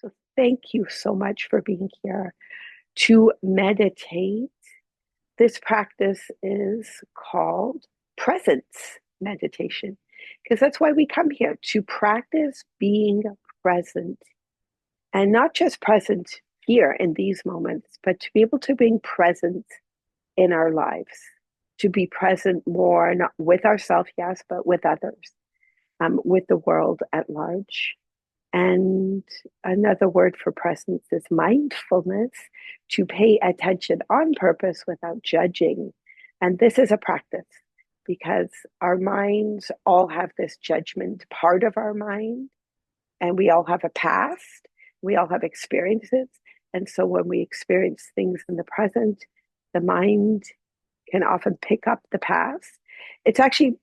So thank you so much for being here to meditate. This practice is called presence meditation because that's why we come here to practice being present, and not just present here in these moments, but to be able to bring presence in our lives, to be present more, not with ourselves, yes, but with others, with the world at large. And another word for presence is mindfulness, to pay attention on purpose without judging. And this is a practice because our minds all have this judgment part of our mind, and we all have a past, we all have experiences. And so when we experience things in the present, the mind can often pick up the past. It's actually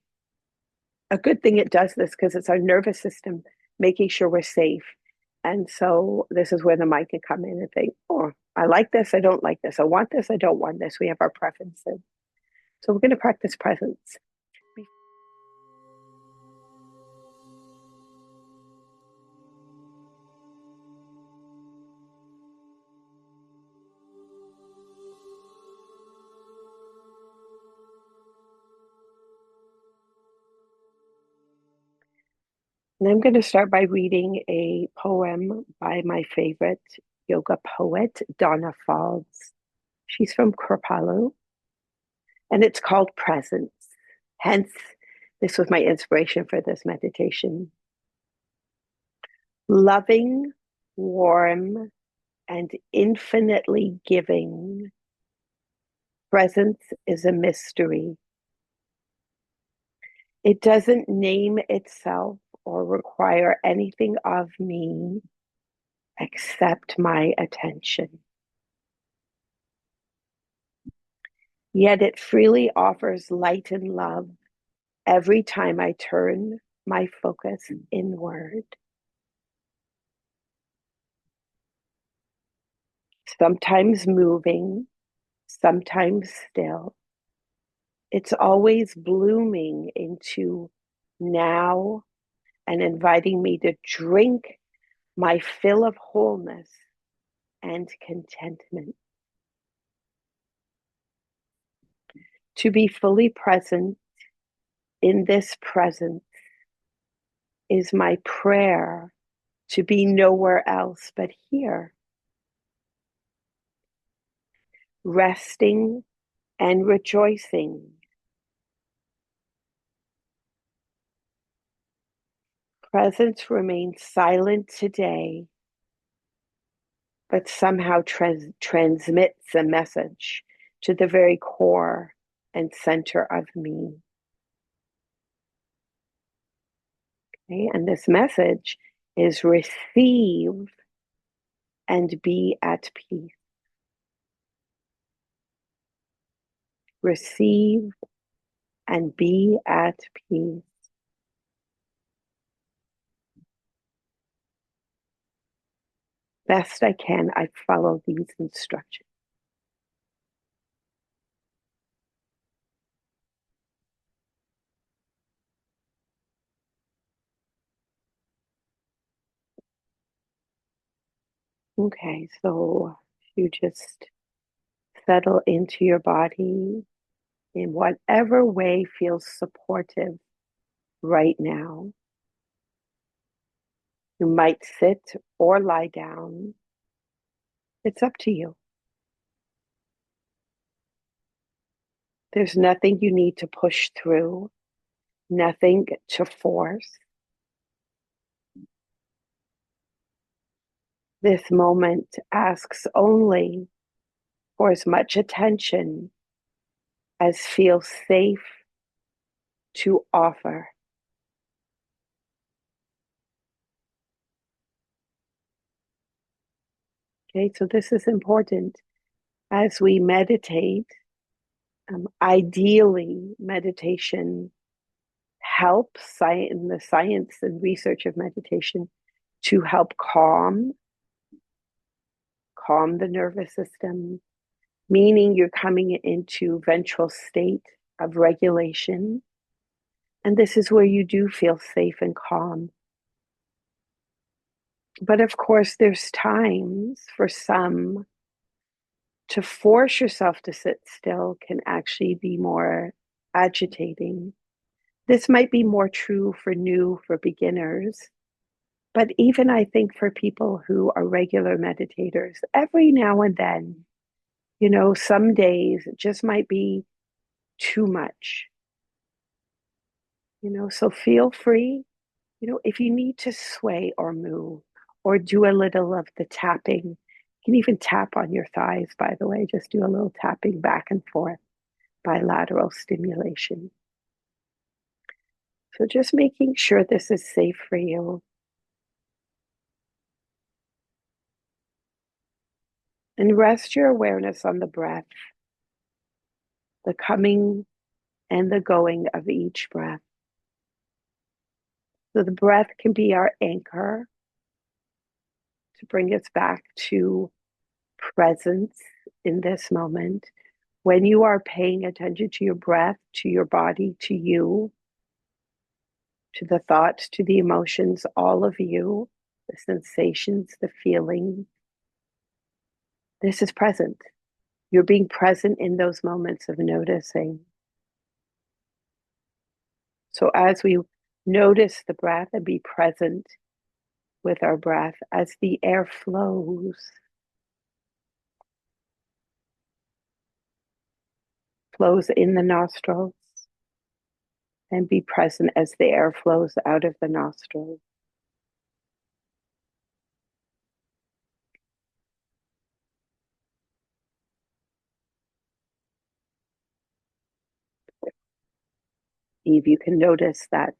a good thing it does this because it's our nervous system making sure we're safe. And so this is where the mind can come in and think, oh, I like this, I don't like this, I want this, I don't want this. We have our preferences. So we're going to practice presence. And I'm going to start by reading a poem by my favorite yoga poet, Danna Faulds. She's from Kripalu, and it's called Presence. Hence, this was my inspiration for this meditation. Loving, warm, and infinitely giving, presence is a mystery. It doesn't name itself or require anything of me except my attention. Yet it freely offers light and love every time I turn my focus inward. Sometimes moving, sometimes still. It's always blooming into now and inviting me to drink my fill of wholeness and contentment. To be fully present in this presence is my prayer, to be nowhere else but here, resting and rejoicing. Presence remains silent today, but somehow transmits a message to the very core and center of me. Okay? And this message is receive and be at peace. Receive and be at peace. Best I can, I follow these instructions. Okay, so you just settle into your body in whatever way feels supportive right now. You might sit or lie down. It's up to you. There's nothing you need to push through, nothing to force. This moment asks only for as much attention as feels safe to offer. Okay, so this is important as we meditate. Ideally, meditation helps in the science and research of meditation to help calm the nervous system, meaning you're coming into ventral state of regulation. And this is where you do feel safe and calm. But of course, there's times for some to force yourself to sit still can actually be more agitating. This might be more true for beginners, but even I think for people who are regular meditators, every now and then, some days it just might be too much, so feel free, if you need to sway or move or do a little of the tapping. You can even tap on your thighs, by the way, just do a little tapping back and forth, bilateral stimulation. So just making sure this is safe for you. And rest your awareness on the breath, the coming and the going of each breath. So the breath can be our anchor to bring us back to presence in this moment. When you are paying attention to your breath, to your body, to you, to the thoughts, to the emotions, all of you, the sensations, the feelings, this is present. You're being present in those moments of noticing. So as we notice the breath and be present with our breath, as the air flows in the nostrils, and be present as the air flows out of the nostrils. If you can notice that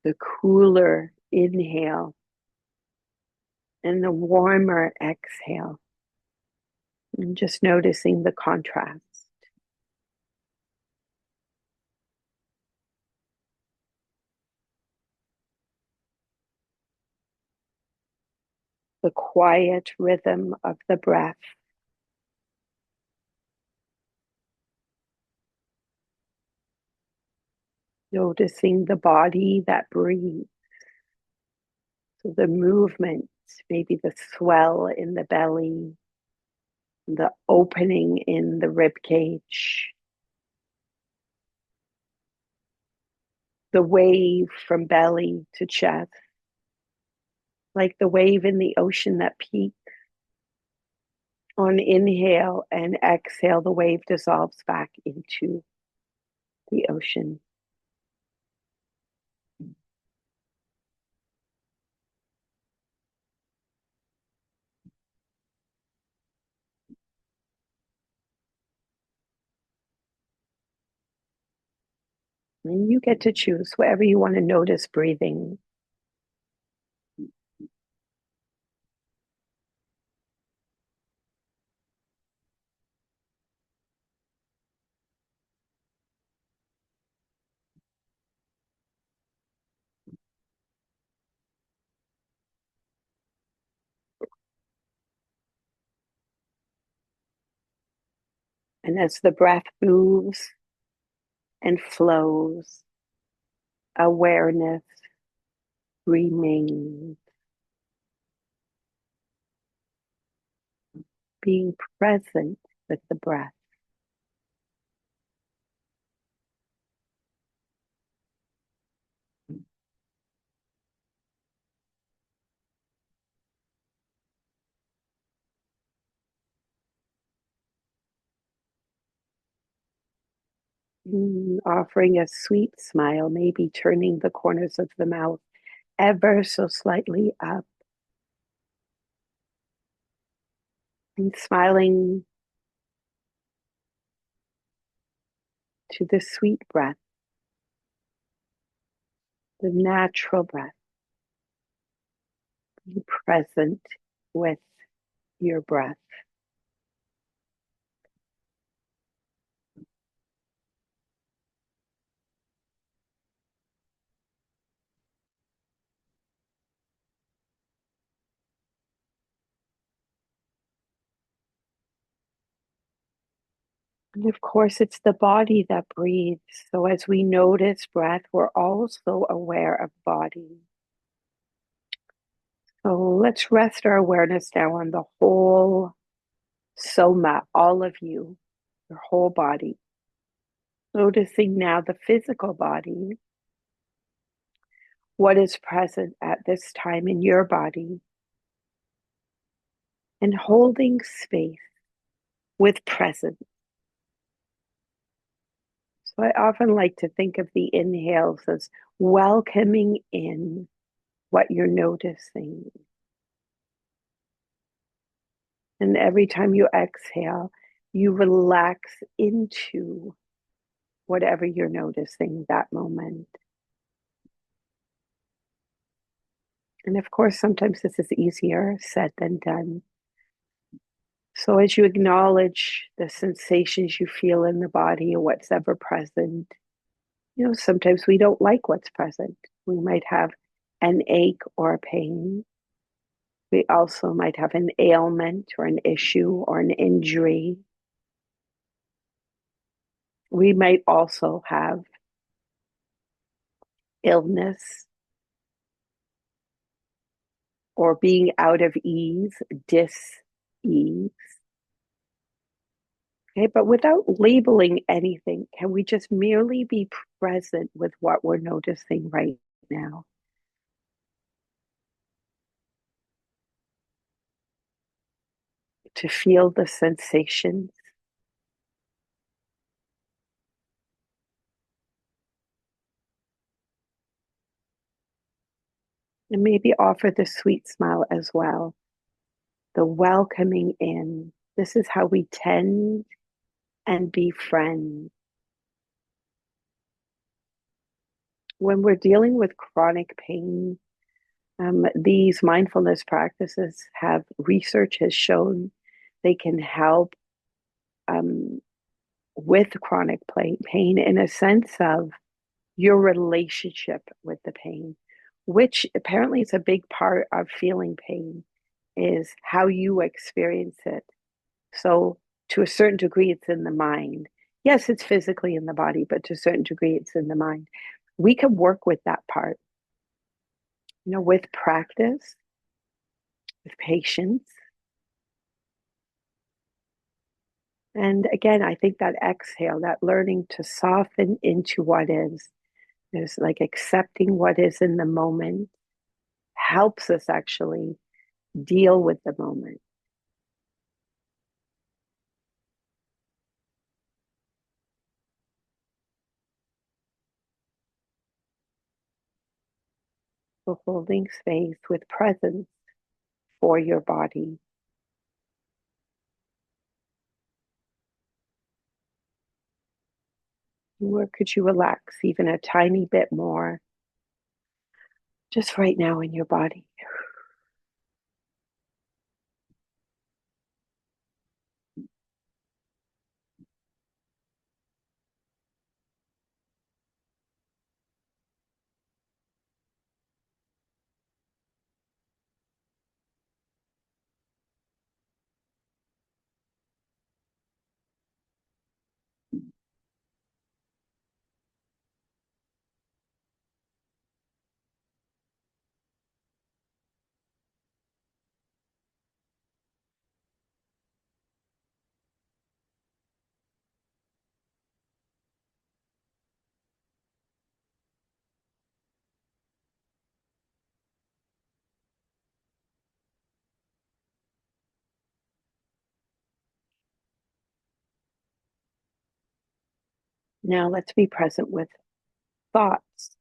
the cooler inhale and the warmer exhale, and just noticing the contrast. The quiet rhythm of the breath. Noticing the body that breathes. So the movement, maybe the swell in the belly, the opening in the rib cage, the wave from belly to chest, like the wave in the ocean that peaks. On inhale and exhale, the wave dissolves back into the ocean. And you get to choose wherever you want to notice breathing. And as the breath moves and flows, awareness remains. Being present with the breath. Offering a sweet smile, maybe turning the corners of the mouth ever so slightly up. And smiling to the sweet breath, the natural breath. Be present with your breath. And of course, it's the body that breathes. So as we notice breath, we're also aware of body. So let's rest our awareness now on the whole soma, all of you, your whole body. Noticing now the physical body, what is present at this time in your body, and holding space with presence. So I often like to think of the inhales as welcoming in what you're noticing. And every time you exhale, you relax into whatever you're noticing that moment. And of course, sometimes this is easier said than done. So as you acknowledge the sensations you feel in the body or what's ever present, sometimes we don't like what's present. We might have an ache or a pain. We also might have an ailment or an issue or an injury. We might also have illness or being out of ease, dis-ease. Okay, but without labeling anything, can we just merely be present with what we're noticing right now? To feel the sensations. And maybe offer the sweet smile as well, the welcoming in. This is how we tend and befriend. When we're dealing with chronic pain, these mindfulness practices have research has shown they can help um, with chronic pain in a sense of your relationship with the pain, which apparently is a big part of feeling pain, is how you experience it. So, to a certain degree, it's in the mind. Yes, it's physically in the body, but to a certain degree, it's in the mind. We can work with that part, with practice, with patience. And again, I think that exhale, that learning to soften into what is like accepting what is in the moment, helps us actually deal with the moment. So holding space with presence for your body. Where could you relax even a tiny bit more just right now in your body? Now let's be present with thoughts,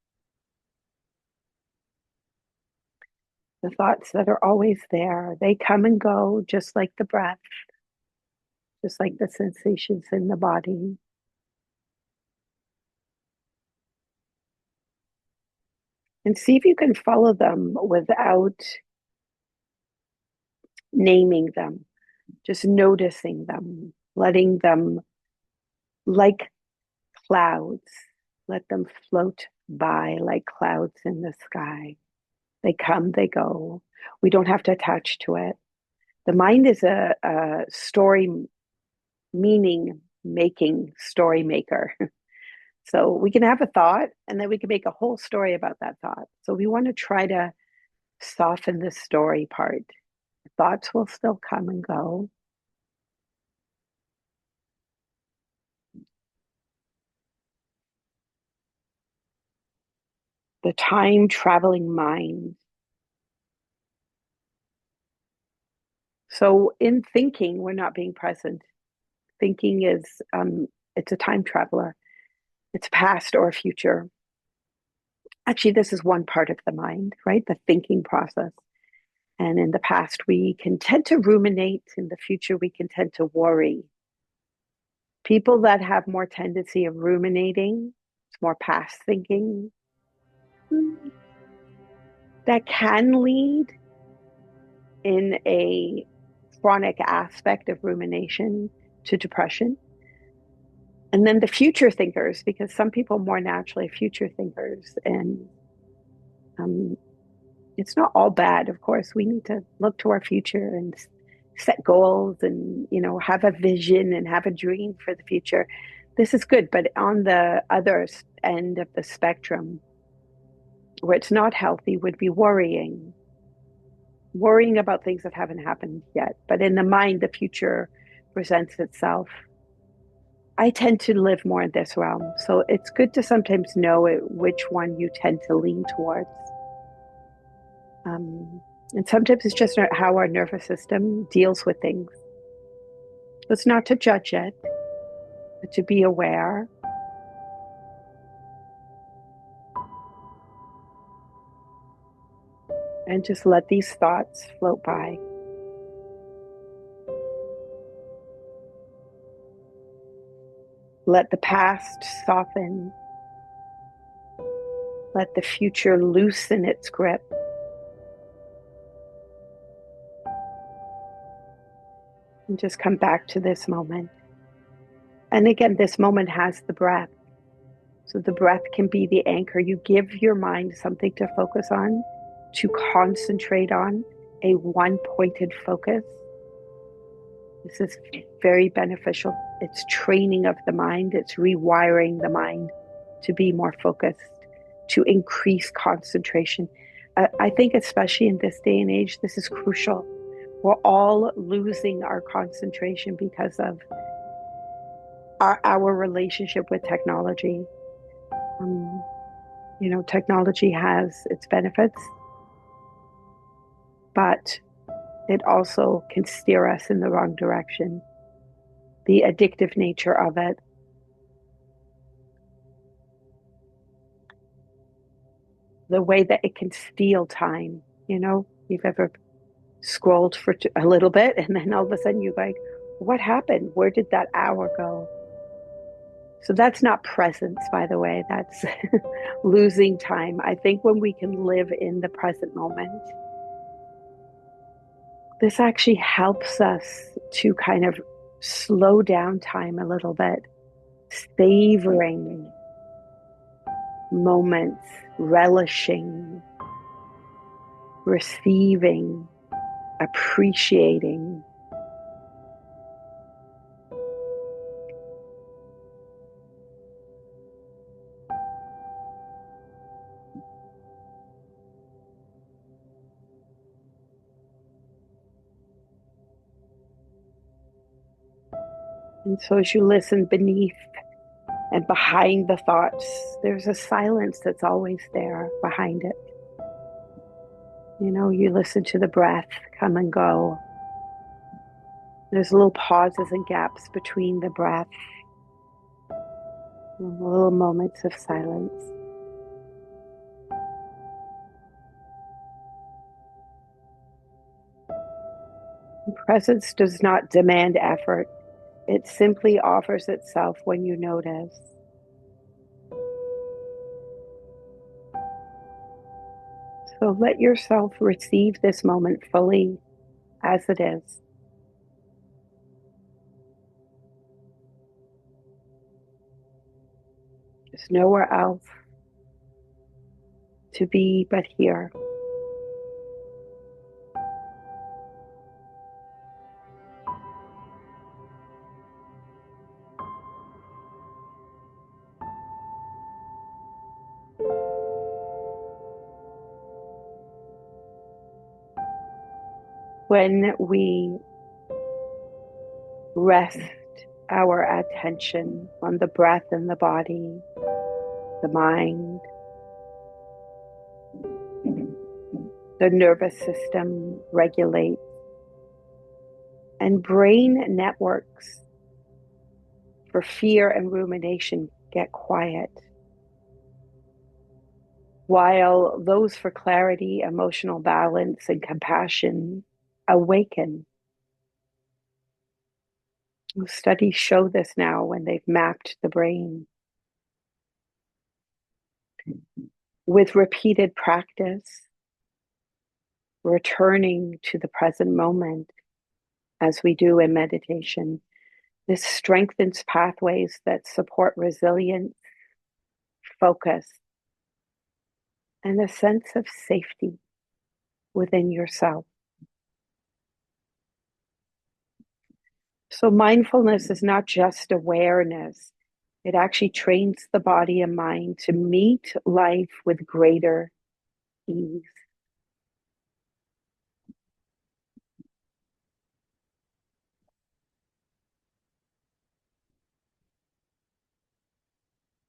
the thoughts that are always there. They come and go just like the breath, just like the sensations in the body. And see if you can follow them without naming them, just noticing them, letting them, like clouds, let them float by like clouds in the sky. They come, they go. We don't have to attach to it. The mind is a story meaning making story maker. So we can have a thought and then we can make a whole story about that thought. So we want to try to soften the story part. Thoughts will still come and go. The time traveling mind. So in thinking, we're not being present. Thinking is, it's a time traveler. It's past or future. Actually, this is one part of the mind, right? The thinking process. And in the past, we can tend to ruminate. In the future, we can tend to worry. People that have more tendency of ruminating, it's more past thinking, that can lead in a chronic aspect of rumination to depression. And then the future thinkers, because some people are more naturally future thinkers, and um, it's not all bad. Of course, we need to look to our future and set goals, and have a vision and have a dream for the future. This is good, but on the other end of the spectrum, where it's not healthy, would be worrying about things that haven't happened yet. But in the mind, the future presents itself. I tend to live more in this realm. So it's good to sometimes know which one you tend to lean towards. Um, and sometimes it's just how our nervous system deals with things. It's not to judge it, but to be aware. And just let these thoughts float by. Let the past soften. Let the future loosen its grip. And just come back to this moment. And again, this moment has the breath. So the breath can be the anchor. You give your mind something to focus on, to concentrate on, a one-pointed focus. This is very beneficial. It's training of the mind. It's rewiring the mind to be more focused, to increase concentration. I think especially in this day and age, this is crucial. We're all losing our concentration because of our relationship with technology. Technology has its benefits, but it also can steer us in the wrong direction. The addictive nature of it. The way that it can steal time. You've ever scrolled for a little bit and then all of a sudden you're like, what happened? Where did that hour go? So that's not presence, by the way. That's losing time. I think when we can live in the present moment, this actually helps us to kind of slow down time a little bit, savoring moments, relishing, receiving, appreciating. And so as you listen beneath and behind the thoughts, there's a silence that's always there behind it. You listen to the breath come and go. There's little pauses and gaps between the breath, little moments of silence. Presence does not demand effort. It simply offers itself when you notice. So let yourself receive this moment fully as it is. There's nowhere else to be but here. When we rest our attention on the breath and the body, the mind, the nervous system regulates, and brain networks for fear and rumination get quiet, while those for clarity, emotional balance, and compassion awaken. Studies show this now when they've mapped the brain. With repeated practice, returning to the present moment as we do in meditation, this strengthens pathways that support resilience, focus, and a sense of safety within yourself. So mindfulness is not just awareness. It actually trains the body and mind to meet life with greater ease.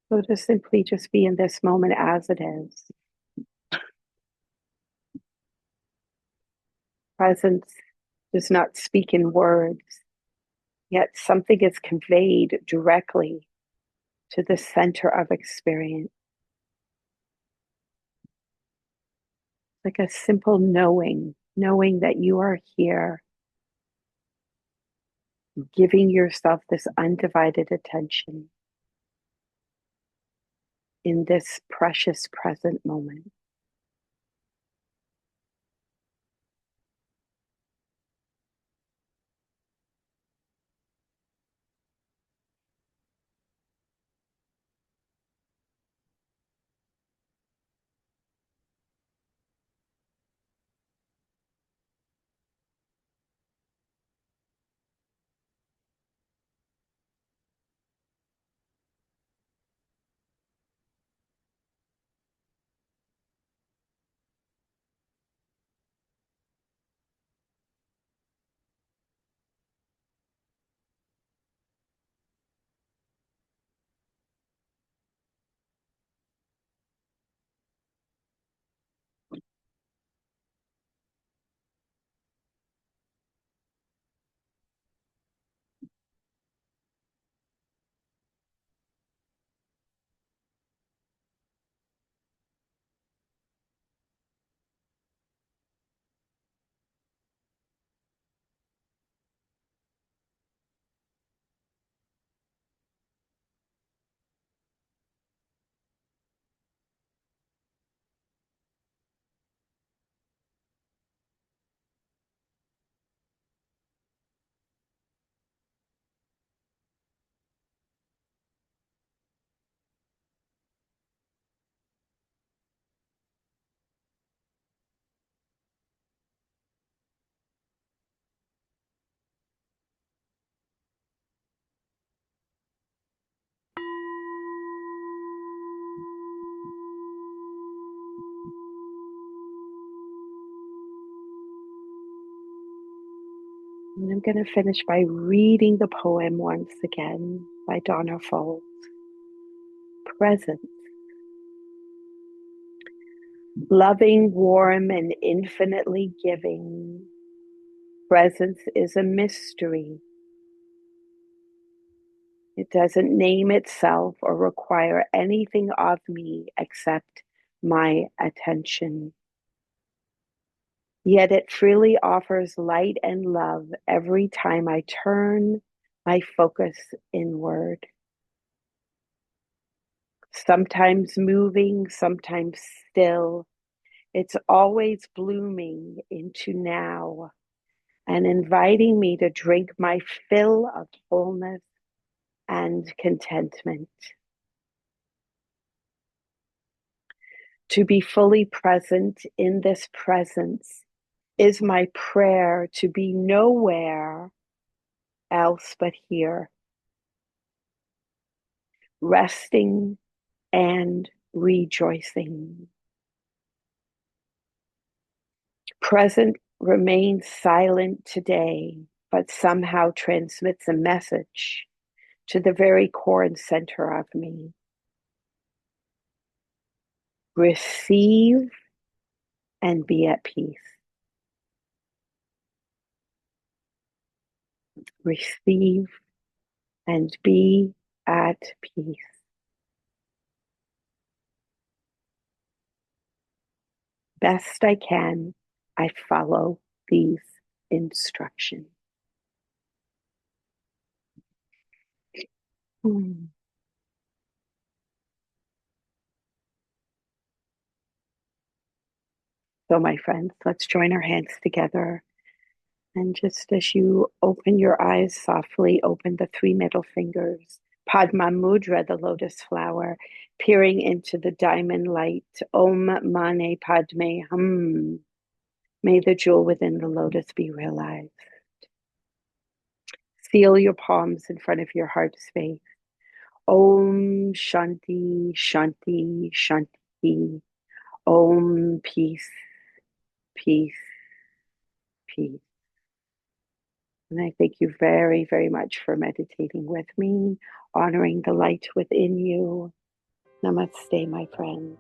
So to simply just be in this moment as it is. Presence does not speak in words, yet something is conveyed directly to the center of experience. Like a simple knowing that you are here, giving yourself this undivided attention in this precious present moment. And I'm going to finish by reading the poem once again by Danna Faulds. Presence. Loving, warm, and infinitely giving. Presence is a mystery. It doesn't name itself or require anything of me except my attention. Yet it freely offers light and love every time I turn my focus inward. Sometimes moving, sometimes still. It's always blooming into now and inviting me to drink my fill of wholeness and contentment. To be fully present in this presence is my prayer to be nowhere else but here, resting and rejoicing. Present remains silent today, but somehow transmits a message to the very core and center of me. Receive and be at peace. Receive and be at peace. Best I can, I follow these instructions. Hmm. So, my friends, let's join our hands together. And just as you open your eyes softly, open the three middle fingers. Padma Mudra, the lotus flower, peering into the diamond light. Om Mane Padme Hum. May the jewel within the lotus be realized. Seal your palms in front of your heart space. Om Shanti, Shanti, Shanti. Om Peace, Peace, Peace. And I thank you very, very much for meditating with me, honoring the light within you. Namaste, my friend.